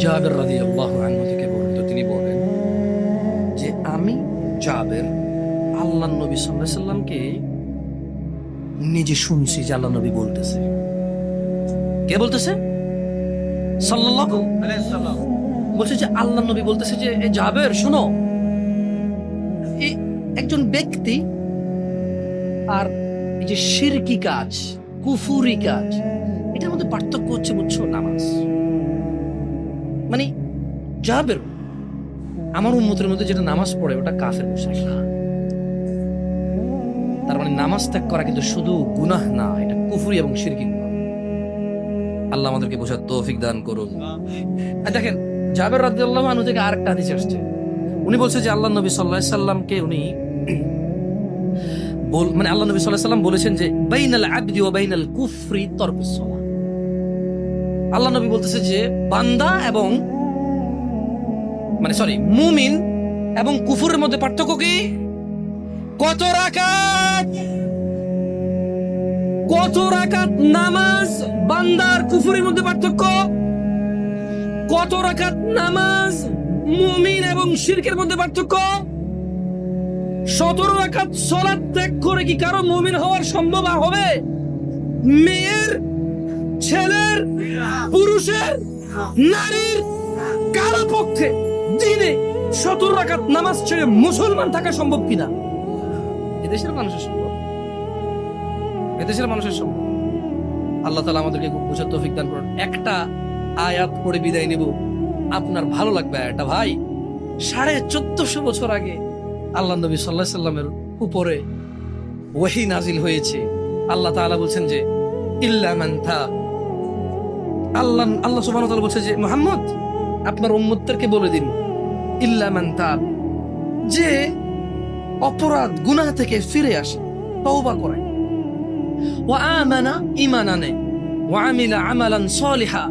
জাবের রাদিয়াল্লাহু আনহু থেকে বর্ণিত, তিনি বলেন যে আমি জাবের আল্লাহর নবী সাল্লাল্লাহু আলাইহি সাল্লামকে নিজে শুনছি যে আল্লাহ নবী বলতেছে। কে বলতেছে? সাল্লাল্লাহু আলাইহি সাল্লাম বলছে যে আল্লাহর নবী বলতেছে যে এ জাবের শোনো, এই একজন ব্যক্তি আর এই যে শিরকি কাজ, কুফুরি কাজ, এটার মধ্যে পার্থক্য হচ্ছে বুঝছো নামাজ। মানে জাবের আমার উম্মতের মধ্যে যেটা নামাজ পড়ে ওটা কাফের মুশরিক। তার মানে নামাজ ত্যাগ করা কিন্তু শুধু গুনাহ না, এটা কুফরি এবং শিরকি গুনাহ। আল্লাহ আমাদেরকে বোঝার তৌফিক দান করুন। আর দেখেন জাবের রাদিয়াল্লাহু আনহু থেকে আরেকটা হাদিস আসছে, উনি বলছে যে আল্লাহ নবী সাল্লাল্লাহু আলাইহি সাল্লামকে উনি মানে আল্লাহ নবী সাল্লাল্লাহু আলাইহি সাল্লাম বলেছেন যে বাইনাল আবদি ওয়া বাইনাল কুফরি তারকুস সালাহ। আল্লাহ নবী বলতেছে যে বান্দা এবং মুমিন এবং কুফরের মধ্যে পার্থক্য কি? কত রাকাত নামাজ। বান্দার কুফরের মধ্যে পার্থক্য কত রাকাত নামাজ। মুমিন এবং শিরকের মধ্যে পার্থক্য 17 রাকাত সালাত ত্যাগ করে কি কারো মুমিন হওয়ার সম্ভব হবে? মেয়ের, ছেলের, পুরুষের, নারীর কারো পক্ষে দিনে 17 রাকাত নামাজ ছেড়ে মুসলমান থাকা সম্ভব কিনা? এদেশের মানুষের সম্ভব, এদেশের মানুষের সম্ভব। আল্লাহ তাআলা আমাদেরকে খুব বোঝার তৌফিক দান করুন। একটা আয়াত পড়ে বিদায় নেব, আপনার ভালো লাগবে আয়াতটা। ভাই 1450 বছর আগে আল্লাহ নবী সাল্লাল্লাহু আলাইহি সাল্লামের উপরে ওহী নাজিল হয়েছে। আল্লাহ তাআলা বলছেন যে ইল্লা মান তাব। আল্লাহ সুবহানাহু ওয়া তাআলা বলছে যে মুহাম্মদ আপনার উম্মতদেরকে বলে দিন ইল্লা মান তাব, যে অপরাধ গুনাহ থেকে ফিরে আসে, তওবা করে, ওয়া আমানা ঈমান আনে, ওয়া আমিলা আমালান সালিহা,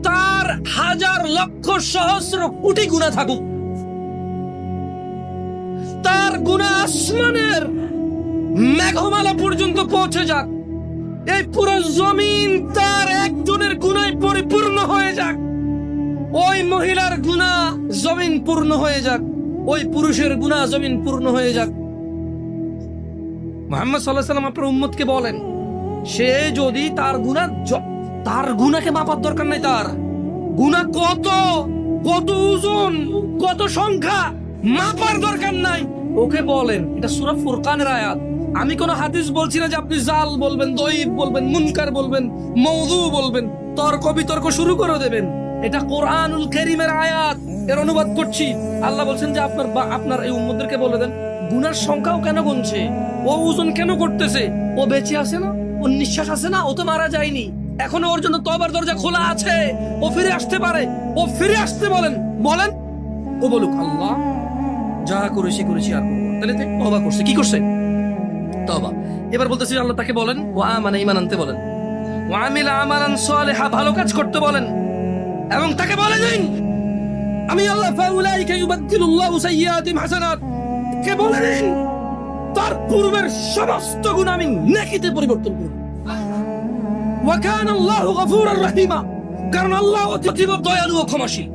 তার হাজার লক্ষ সহস্র কোটি গুনাহ থাকুক, তার গুনাহ আসমানের মেঘমালা পর্যন্ত পৌঁছে যাক, এই পুরো জমিন তার একজনের গুনায় পরিপূর্ণ হয়ে যাক, ওই মহিলার গুনাহ জমিন পূর্ণ হয়ে যাক, ওই পুরুষের গুনাহ জমিন পূর্ণ হয়ে যাক। মুহাম্মদ সাল্লাল্লাহু আলাইহি সাল্লাম আপনার উম্মতকে বলেন, সে যদি তার গুনাহকে মাপার দরকার নাই, তার গুনাহ কত ওজন, কত সংখ্যা মাপার দরকার নাই, ওকে বলেন। এটা সূরা ফুরকানের আয়াত। আমি কোন হাদিস বলছি না যে আপনি জাল বলবেন, দঈফ বলবেন, মুনকার বলবেন, মওযু বলবেন, তর্ক বিতর্ক শুরু করে দেবেন। এটা কোরআনুল কারীমের আয়াত, এর অনুবাদ করছি। আল্লাহ বলছেন যে আপনার এই উম্মতদেরকে বলে দেন, গুনার সংখ্যাও কেন গুনছে, ও ওজন কেন করতেছে, ও বেঁচে আছে না, ও নিঃশ্বাস আছে না, ও তো মারা যায়নি, এখনো ওর জন্য তওবার দরজা খোলা আছে, ও ফিরে আসতে পারে, ও ফিরে আসতে বলেন। ও বলুক আল্লাহ যা করেছি আর করবো। তাহলে তওবা করছে, কি করছে? তওবা। এবার বলতেছি আল্লাহ তাকে বলেন ওয়া আমানা ঈমান আনতে বলেন, ওয়া আমিলা আমালান সালিহা, ভালো কাজ করতে বলেন, এবং তাকে বলে দিন আমি আল্লাহ ফাউলাইকা ইউবাদদিলুল্লাহু সাইয়্যাতিহিম হাসানাত, কে বলে দিন তার পূর্বের সমস্ত গুনাহ আমি নেকিতে পরিবর্তন করব। ওয়া কানা আল্লাহু গফুরার রহিমা, কারণ আল্লাহ অতি দয়ালু ও ক্ষমাশীল।